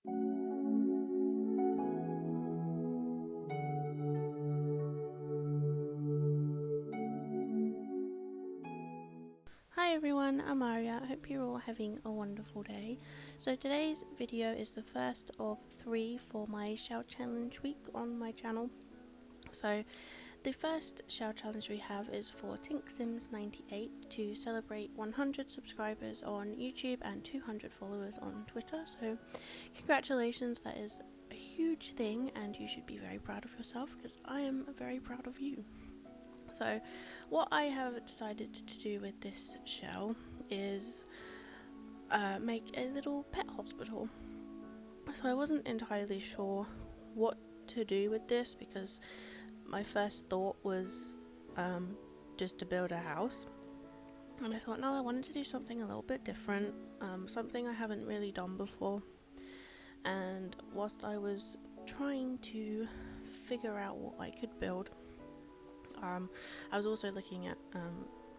Hi everyone, I'm Aria. I hope you're all having a wonderful day. So today's video is the first of 3 for my Shell Challenge week on my channel. So the first Shell Challenge we have is for TinkSims98 to celebrate 100 subscribers on YouTube and 200 followers on Twitter. So congratulations, that is a huge thing and you should be very proud of yourself because I am very proud of you. So what I have decided to do with this shell is make a little pet hospital. So I wasn't entirely sure what to do with this because my first thought was just to build a house, and I thought no, I wanted to do something a little bit different, something I haven't really done before. And whilst I was trying to figure out what I could build, I was also looking at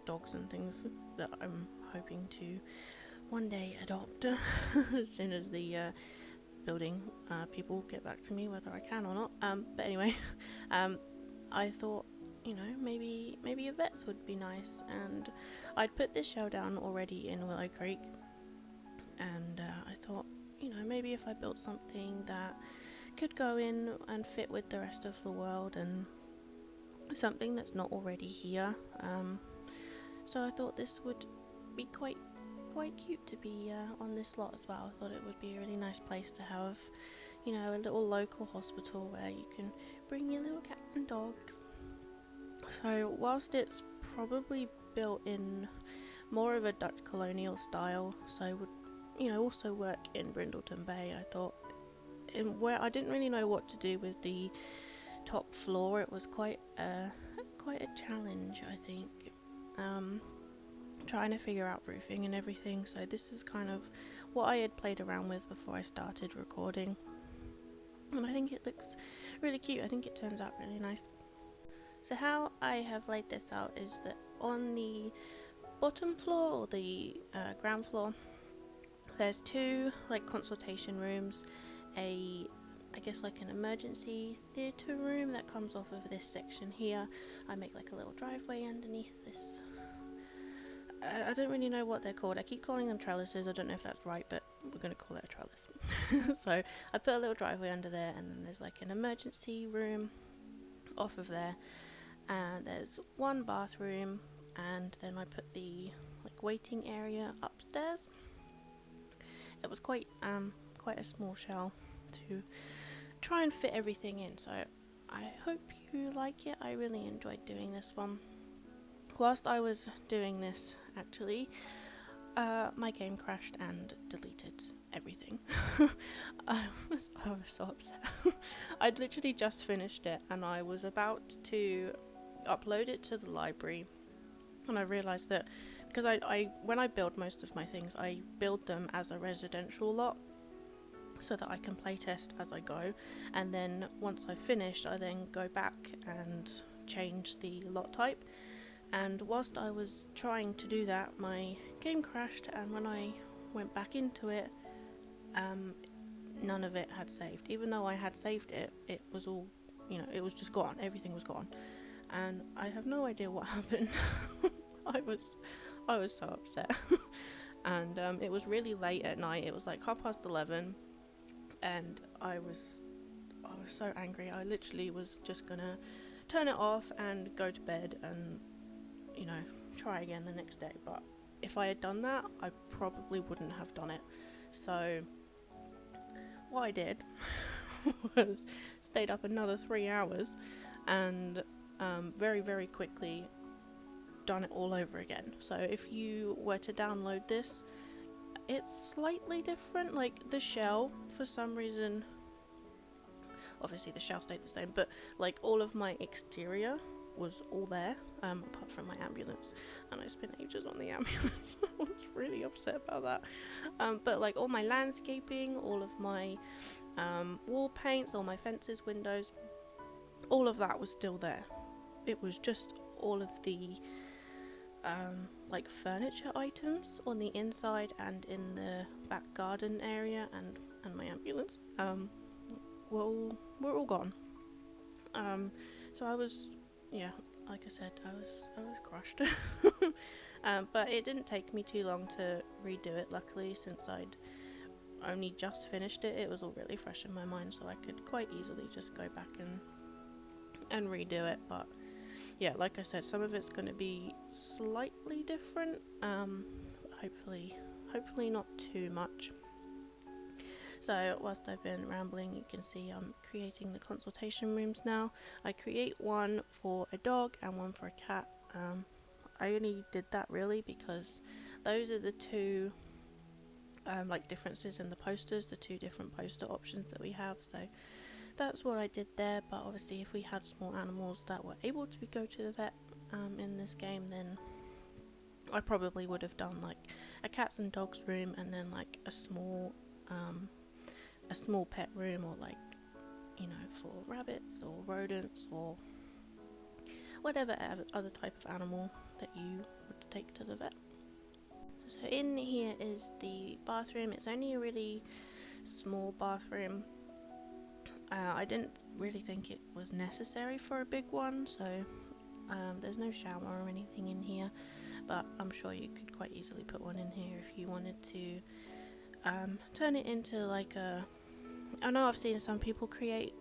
dogs and things that I'm hoping to one day adopt as soon as the building people get back to me whether I can or not. But anyway, I thought, you know, maybe a vet's would be nice, and I'd put this shell down already in Willow Creek, and I thought, you know, maybe if I built something that could go in and fit with the rest of the world and something that's not already here, so I thought this would be quite cute to be on this lot as well. I thought it would be a really nice place to have, you know, a little local hospital where you can bring your little cats and dogs. So whilst it's probably built in more of a Dutch colonial style, so would, you know, also work in Brindleton Bay, I thought, where I didn't really know what to do with the top floor, it was quite a challenge, I think, trying to figure out roofing and everything. So this is kind of what I had played around with before I started recording, and I think it looks really cute. I think it turns out really nice. So how I have laid this out is that on the bottom floor, or the ground floor, there's 2 like consultation rooms, I guess like an emergency theatre room that comes off of this section here. I make like a little driveway underneath this. I don't really know what they're called. I keep calling them trellises. I don't know if that's right, but we're going to call it a trellis. So I put a little driveway under there, and then there's like an emergency room off of there, and there's 1 bathroom, and then I put the like waiting area upstairs. It was quite a small shell to try and fit everything in, so I hope you like it. I really enjoyed doing this one. Whilst I was doing this, actually, my game crashed and deleted everything. I was so upset. I'd literally just finished it and I was about to upload it to the library, and I realised that because I when I build most of my things, I build them as a residential lot so that I can playtest as I go, and then once I've finished I then go back and change the lot type. And whilst I was trying to do that, my game crashed, and when I went back into it, none of it had saved. Even though I had saved it, it was all, you know, it was just gone. Everything was gone, and I have no idea what happened. I was so upset. And it was really late at night. It was like 11:30, and I was so angry. I literally was just gonna turn it off and go to bed and, you know, try again the next day. But if I had done that, I probably wouldn't have done it. So what I did was stayed up another 3 hours and very quickly done it all over again. So if you were to download this, it's slightly different. Like the shell, for some reason, obviously the shell stayed the same, but like all of my exterior was all there, apart from my ambulance, and I spent ages on the ambulance. I was really upset about that. But like all my landscaping, all of my wall paints, all my fences, windows, all of that was still there. It was just all of the like furniture items on the inside and in the back garden area, and my ambulance platelets were all gone. So I was, yeah, like I said, I was crushed. But it didn't take me too long to redo it, luckily, since I'd only just finished it. It was all really fresh in my mind, so I could quite easily just go back and redo it. But yeah, like I said, some of it's going to be slightly different, hopefully not too much. So whilst I've been rambling, you can see I'm creating the consultation rooms now. I create one for a dog and one for a cat. I only did that really because those are the two like differences in the posters, the two different poster options that we have. So that's what I did there. But obviously if we had small animals that were able to go to the vet in this game, then I probably would have done like a cats and dogs room, and then like a small pet room, or like, you know, for rabbits or rodents or whatever other type of animal that you would take to the vet. So in here is the bathroom. It's only a really small bathroom. I didn't really think it was necessary for a big one, so there's no shower or anything in here, but I'm sure you could quite easily put one in here if you wanted to turn it into like a... I know I've seen some people create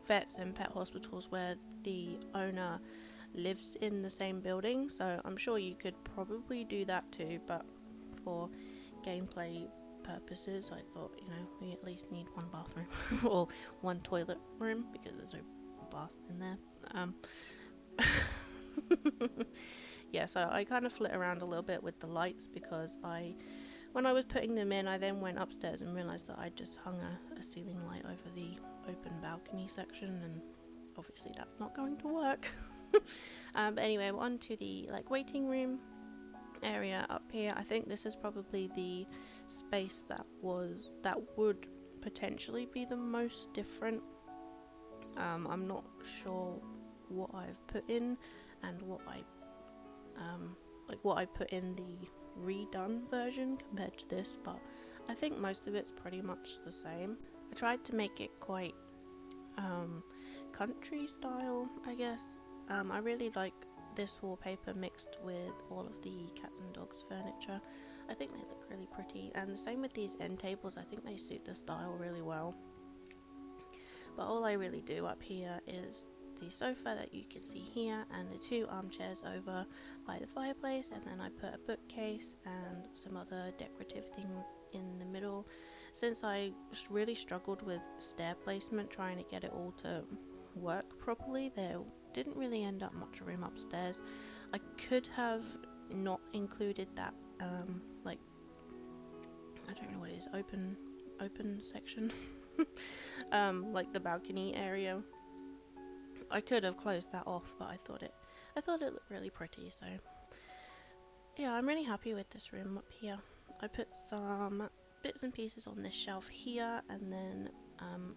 vets and pet hospitals where the owner lives in the same building, so I'm sure you could probably do that too, but for gameplay purposes I thought, you know, we at least need one bathroom or one toilet room because there's no bath in there. Yeah, so I kind of flit around a little bit with the lights because when I was putting them in, I then went upstairs and realised that I just hung a ceiling light over the open balcony section, and obviously that's not going to work. But anyway, we're on to the like waiting room area up here. I think this is probably the space that would potentially be the most different. I'm not sure what I've put in and what I put in the redone version compared to this, but I think most of it's pretty much the same. I tried to make it quite country style, I guess. I really like this wallpaper mixed with all of the cats and dogs furniture. I think they look really pretty, and the same with these end tables. I think they suit the style really well. But all I really do up here is the sofa that you can see here and the two armchairs over by the fireplace, and then I put a bookcase and some other decorative things in the middle. Since I really struggled with stair placement trying to get it all to work properly, there didn't really end up much room upstairs. I could have not included that like, I don't know what it is, open section like the balcony area. I could have closed that off, but I thought it looked really pretty, so yeah, I'm really happy with this room up here. I put some bits and pieces on this shelf here, and then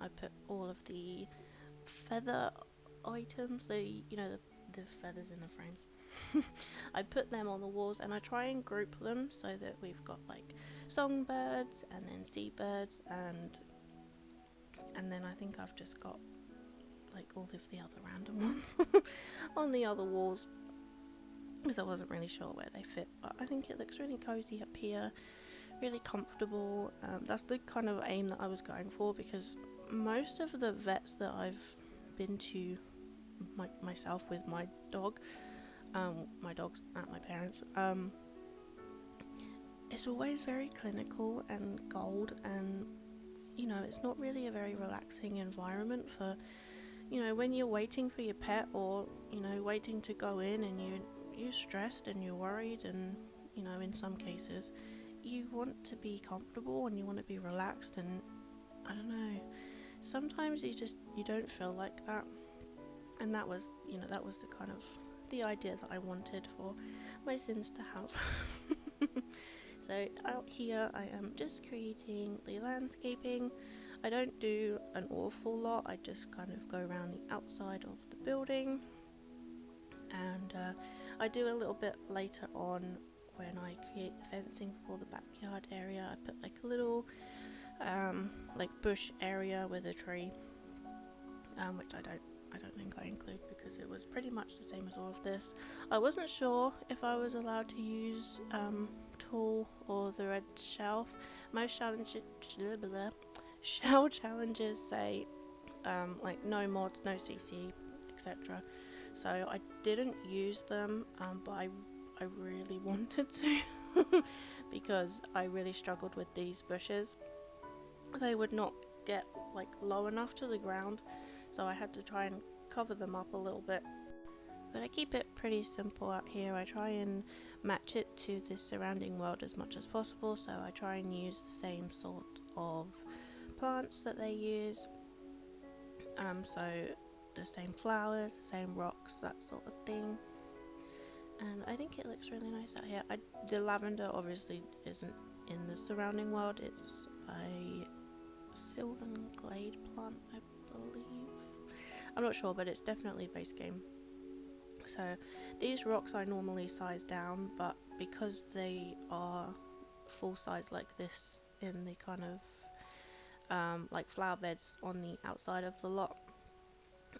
I put all of the feather items, you know, the feathers in the frames. I put them on the walls, and I try and group them so that we've got like songbirds and then seabirds, and then I think I've just got like all of the other random ones on the other walls, because I wasn't really sure where they fit, but I think it looks really cozy up here, really comfortable. That's the kind of aim that I was going for, because most of the vets that I've been to myself with my dog, my dog's at my parents', it's always very clinical and gold, and you know, it's not really a very relaxing environment for, you know, when you're waiting for your pet, or you know, waiting to go in, and you're stressed and you're worried, and you know, in some cases you want to be comfortable and you want to be relaxed, and I don't know, sometimes you don't feel like that, and that was, you know, that was the kind of the idea that I wanted for my Sims to have. So out here I am just creating the landscaping. I don't do an awful lot, I just kind of go around the outside of the building, and I do a little bit later on when I create the fencing for the backyard area. I put like a little like bush area with a tree, which I don't think I include because it was pretty much the same as all of this. I wasn't sure if I was allowed to use tool or the red shelf. Most shell challenges say like no mods, no CC, etc. So I didn't use them, but I really wanted to because I really struggled with these bushes. They would not get like low enough to the ground, so I had to try and cover them up a little bit. But I keep it pretty simple out here. I try and match it to the surrounding world as much as possible, so I try and use the same sort of plants that they use, so the same flowers, the same rocks, that sort of thing. And I think it looks really nice out here. The lavender obviously isn't in the surrounding world, it's a Sylvan Glade plant, I believe. I'm not sure, but it's definitely base game. So these rocks I normally size down, but because they are full size like this in the kind of like flower beds on the outside of the lot,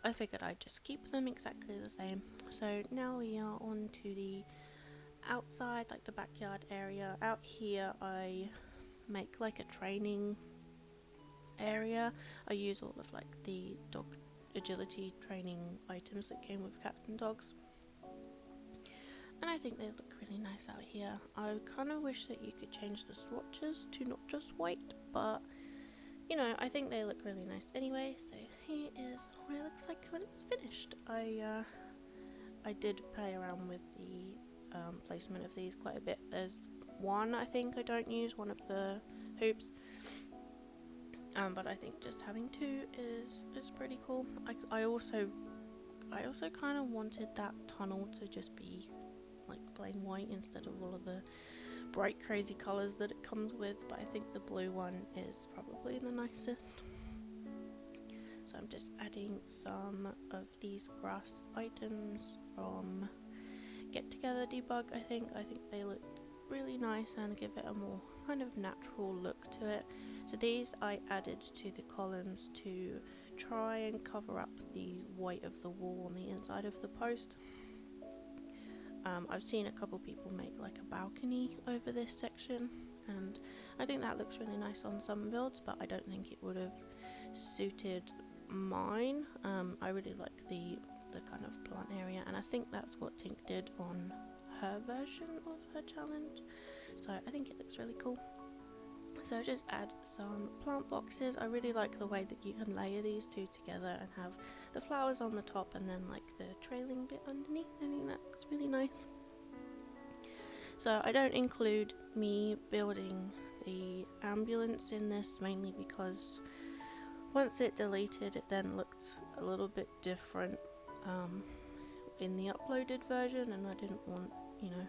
I figured I'd just keep them exactly the same. So now we are on to the outside, like the backyard area. Out here I make like a training area. I use all of like the dog agility training items that came with cats and dogs, and I think they look really nice out here. I kind of wish that you could change the swatches to not just white, but you know, I think they look really nice anyway. So here is what it looks like when it's finished. I did play around with the placement of these quite a bit. There's one I think I don't use, one of the hoops, but I think just having two is pretty cool. I also kind of wanted that tunnel to just be like plain white instead of all of the bright crazy colors that it comes with, but I think the blue one is probably the nicest. So I'm just adding some of these grass items from Get Together Debug. I think they look really nice and give it a more kind of natural look to it. So these I added to the columns to try and cover up the white of the wall on the inside of the post. I've seen a couple people make like a balcony over this section, and I think that looks really nice on some builds, but I don't think it would have suited mine. I really like the kind of plant area, and I think that's what Tink did on her version of her challenge, so I think it looks really cool. So just add some plant boxes. I really like the way that you can layer these two together and have the flowers on the top and then like the trailing bit underneath. I think that looks really nice. So I don't include me building the ambulance in this, mainly because once it deleted it then looked a little bit different in the uploaded version, and I didn't want, you know,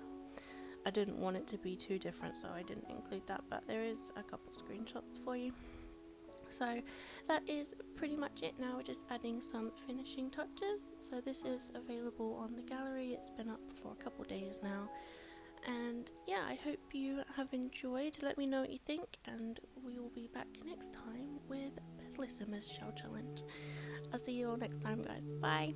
I didn't want it to be too different, so I didn't include that, but there is a couple screenshots for you. So that is pretty much it. Now we're just adding some finishing touches. So this is available on the gallery. It's been up for a couple days now, and yeah, I hope you have enjoyed. Let me know what you think, and we will be back next time with Bethlehem Shell Challenge. I'll see you all next time, guys. Bye.